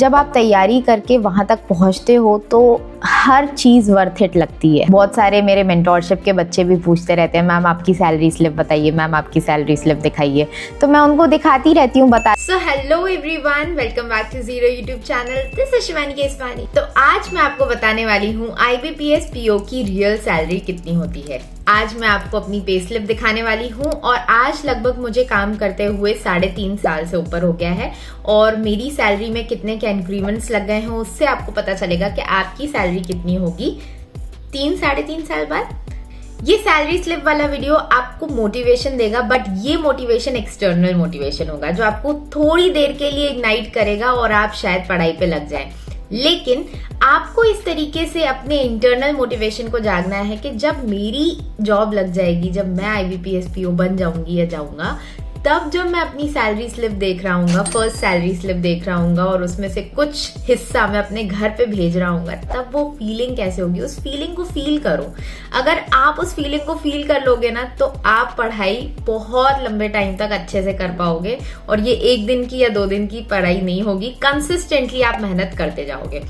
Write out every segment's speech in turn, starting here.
जब आप तैयारी करके वहाँ तक पहुँचते हो तो हर चीज़ वर्थ इट लगती है। बहुत सारे मेरे मेंटोरशिप के बच्चे भी पूछते रहते हैं, मैम आपकी सैलरी स्लिप बताइए, मैम आपकी सैलरी स्लिप दिखाइए, तो मैं उनको दिखाती रहती हूँ, बता। So hello everyone, welcome back to zero YouTube channel. This is Shivani Keswani. तो आज मैं आपको बताने वाली हूँ IBPS PO की रियल सैलरी कितनी होती है। आज मैं आपको अपनी पे स्लिप दिखाने वाली हूँ और आज लगभग मुझे काम करते हुए 3.5 साल से ऊपर हो गया है और मेरी सैलरी में कितने क्या इंक्रीमेंट्स लग गए हैं उससे आपको पता चलेगा कि आपकी सैलरी कितनी होगी 3-3.5 साल बाद। ये सैलरी स्लिप वाला वीडियो आपको मोटिवेशन देगा, बट ये मोटिवेशन एक्सटर्नल मोटिवेशन होगा जो आपको थोड़ी देर के लिए इग्नाइट करेगा और आप शायद पढ़ाई पे लग जाएं। लेकिन आपको इस तरीके से अपने इंटरनल मोटिवेशन को जागना है कि जब मेरी जॉब लग जाएगी, जब मैं IBPS PO बन जाऊंगी या जाऊंगा, तब जब मैं अपनी सैलरी स्लिप देख रहा हूँ, फर्स्ट सैलरी स्लिप देख रहा हूँ और उसमें से कुछ हिस्सा मैं अपने घर पे भेज रहा हूँ, तब वो फीलिंग कैसे होगी, उस फीलिंग को फील करो। अगर आप उस फीलिंग को फील कर लोगे ना तो आप पढ़ाई बहुत लंबे टाइम तक अच्छे से कर पाओगे और ये 1 दिन की या 2 दिन की पढ़ाई नहीं होगी, कंसिस्टेंटली आप मेहनत करते जाओगे।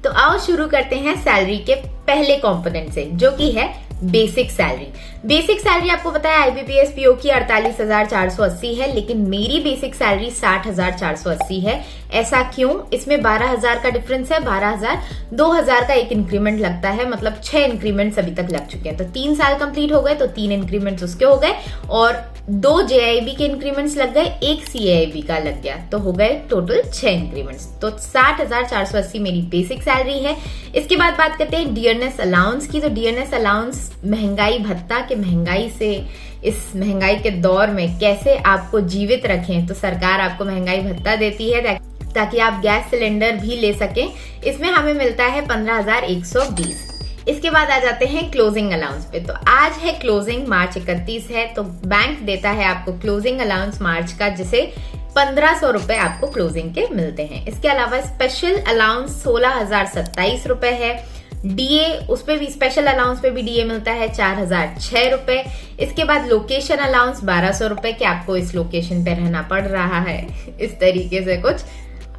तो आओ शुरू करते हैं सैलरी के पहले कंपोनेंट से, जो कि है बेसिक सैलरी। बेसिक सैलरी आपको पता है IBPS PO की 48,480 है, लेकिन मेरी बेसिक सैलरी 60,480 है। ऐसा क्यों? इसमें 12,000 का डिफरेंस है। 12,000 2,000 का एक इंक्रीमेंट लगता है, मतलब 6 इंक्रीमेंट्स अभी तक लग चुके हैं। तो 3 साल कंप्लीट हो गए तो 3 इंक्रीमेंट्स उसके हो गए और 2 JIB के इंक्रीमेंट्स लग गए, 1 CIB का लग गया, तो हो गए टोटल 6 इंक्रीमेंट्स। तो 60,480 मेरी बेसिक सैलरी है। इसके बाद बात करते हैं डियरनेस अलाउंस की। तो डियरनेस अलाउंस महंगाई भत्ता के महंगाई से इस महंगाई के दौर में कैसे आपको जीवित रखें, तो सरकार आपको महंगाई भत्ता देती है ताकि आप गैस सिलेंडर भी ले सकें। इसमें हमें मिलता है 15,120। इसके बाद आ जाते हैं क्लोजिंग अलाउंस पे। तो आज है क्लोजिंग, मार्च 31 है, तो बैंक देता है आपको क्लोजिंग अलाउंस मार्च का, जिसे 1,500 रुपए आपको क्लोजिंग के मिलते हैं। इसके अलावा स्पेशल अलाउंस 16,027 रुपए है। DA, उस पे भी स्पेशल अलाउंस पे भी DA मिलता है 4,006 रुपए। इसके बाद लोकेशन अलाउंस 1,200 रुपए कि आपको इस लोकेशन पे रहना पड़ रहा है, इस तरीके से कुछ।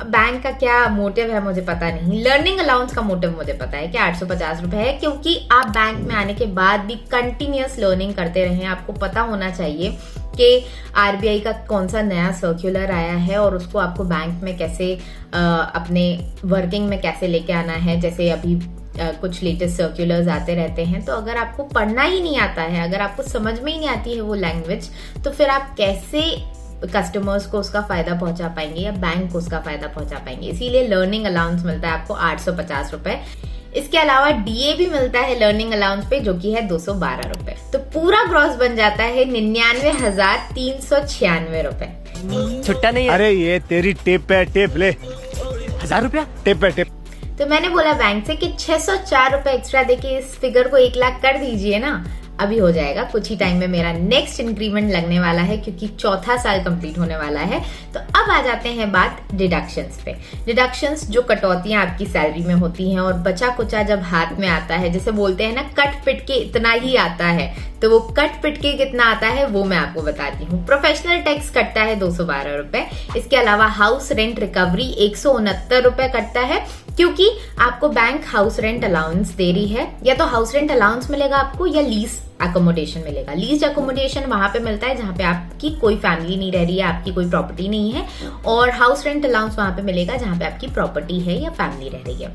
बैंक का क्या मोटिव है मुझे पता नहीं। लर्निंग अलाउंस का मोटिव मुझे पता है कि 850 रुपए है, क्योंकि आप बैंक में आने के बाद भी कंटिन्यूअस लर्निंग करते रहे। आपको पता होना चाहिए कि RBI का कौन सा नया सर्कुलर आया है और उसको आपको बैंक में कैसे अपने वर्किंग में कैसे लेके आना है। जैसे अभी कुछ लेटेस्ट सर्कुलर्स आते रहते हैं, तो अगर आपको पढ़ना ही नहीं आता है, अगर आपको समझ में ही नहीं आती है वो लैंग्वेज, तो फिर आप कैसे कस्टमर्स को उसका फायदा पहुंचा पाएंगे या बैंक को उसका फायदा पहुंचा पाएंगे। इसीलिए लर्निंग अलाउंस मिलता है आपको 850 रुपए। इसके अलावा DA भी मिलता है लर्निंग अलाउंस पे, जो कि है 212 रुपए। तो पूरा ग्रॉस बन जाता है 99,396 रुपए। छुट्टा नहीं है। अरे ये तेरी टेप पे टेप ले। 1,000 रुपया टेप पे टेप। तो मैंने बोला बैंक से कि 604 रुपए एक्स्ट्रा देके इस फिगर को 1 लाख कर दीजिए ना। अभी हो जाएगा, कुछ ही टाइम में मेरा नेक्स्ट इंक्रीमेंट लगने वाला है, क्योंकि 4था साल कंप्लीट होने वाला है। तो अब आ जाते हैं बात डिडक्शंस पे। डिडक्शंस जो कटौतियां आपकी सैलरी में होती हैं और बचा कुचा जब हाथ में आता है, जैसे बोलते हैं ना कट पिट के इतना ही आता है, तो वो कट पिट के कितना आता है वो मैं आपको बताती हूँ। प्रोफेशनल टैक्स कटता है 212 रुपए। इसके अलावा हाउस रेंट रिकवरी 169 रुपए कटता है, क्योंकि आपको बैंक हाउस रेंट अलाउंस दे रही है। या तो हाउस रेंट अलाउंस मिलेगा आपको या लीज अकोमोडेशन मिलेगा। लीज अकोमोडेशन वहां पे मिलता है जहां पे आपकी कोई फैमिली नहीं रह रही है, आपकी कोई प्रॉपर्टी नहीं है, और हाउस रेंट अलाउंस वहां पे मिलेगा जहां पे आपकी प्रॉपर्टी है या फैमिली रह रही है।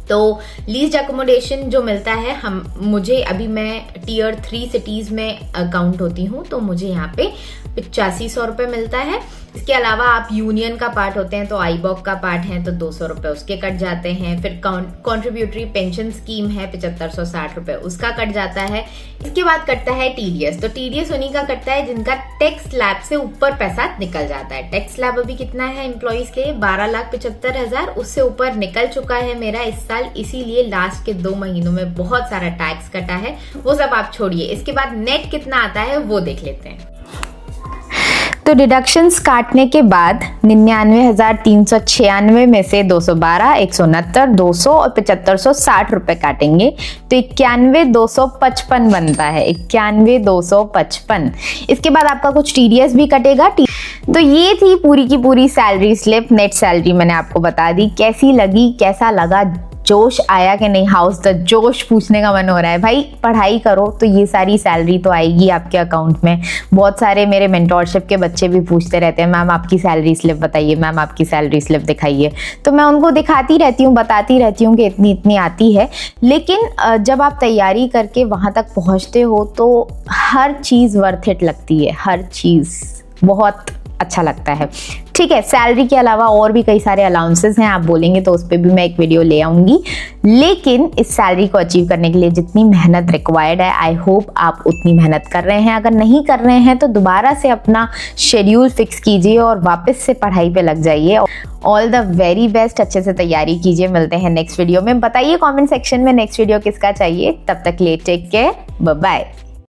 तो लीज अकोमोडेशन जो मिलता है, मुझे अभी मैं टियर 3 सिटीज में काउंट होती हूँ, तो मुझे यहाँ पे 8500 रुपए मिलता है। इसके अलावा आप यूनियन का पार्ट होते हैं तो IBOC का पार्ट है तो 200 रुपए उसके कट जाते हैं। फिर कॉन्ट्रीब्यूटरी पेंशन स्कीम है 7560 रुपए उसका कट जाता है। इसके बाद कटता है TDS। तो TDS उन्हीं का कटता है जिनका टैक्स स्लैब से ऊपर पैसा निकल जाता है। टैक्स स्लैब अभी कितना है एम्प्लॉइज के लिए? 12,75,000। उससे ऊपर निकल चुका है मेरा इस साल, इसीलिए लास्ट के 2 महीनों में बहुत सारा टैक्स कटा है। वो सब आप छोड़िए। इसके बाद नेट कितना आता है वो देख लेते हैं। तो डिडक्शंस काटने के बाद 99,396 में से 212, 169, 200 और 7560 रुपए काटेंगे तो 91,255 बनता है। 91,255। इसके बाद आपका कुछ टीडीएस भी कटेगा। तो ये थी पूरी की पूरी सैलरी स्लिप, नेट सैलरी मैंने आपको बता दी। कैसी लगी, कैसा लगा, जोश आया कि नहीं? हाउस द जोश पूछने का मन हो रहा है। भाई पढ़ाई करो तो ये सारी सैलरी तो आएगी आपके अकाउंट में। बहुत सारे मेरे मेंटोरशिप के बच्चे भी पूछते रहते हैं मैम आपकी सैलरी स्लिप बताइए, मैम आपकी सैलरी स्लिप दिखाइए। तो मैं उनको दिखाती रहती हूँ, बताती रहती हूँ कि इतनी इतनी आती है। लेकिन जब आप तैयारी करके वहाँ तक पहुँचते हो तो हर चीज़ वर्थ इट लगती है। हर चीज़ बहुत अच्छा लगता है। ठीक है, सैलरी के अलावा और भी कई सारे अलाउंसेस हैं, आप बोलेंगे तो उस पर भी मैं एक वीडियो ले आऊँगी। लेकिन इस सैलरी को अचीव करने के लिए जितनी मेहनत रिक्वायर्ड है, आई होप आप उतनी मेहनत कर रहे हैं। अगर नहीं कर रहे हैं तो दोबारा से अपना शेड्यूल फिक्स कीजिए और वापस से पढ़ाई पे लग जाइए। ऑल द वेरी बेस्ट, अच्छे से तैयारी कीजिए। मिलते हैं नेक्स्ट वीडियो में। बताइए कॉमेंट सेक्शन में नेक्स्ट वीडियो किसका चाहिए। तब तक ले टेक केयर, बाय बाय।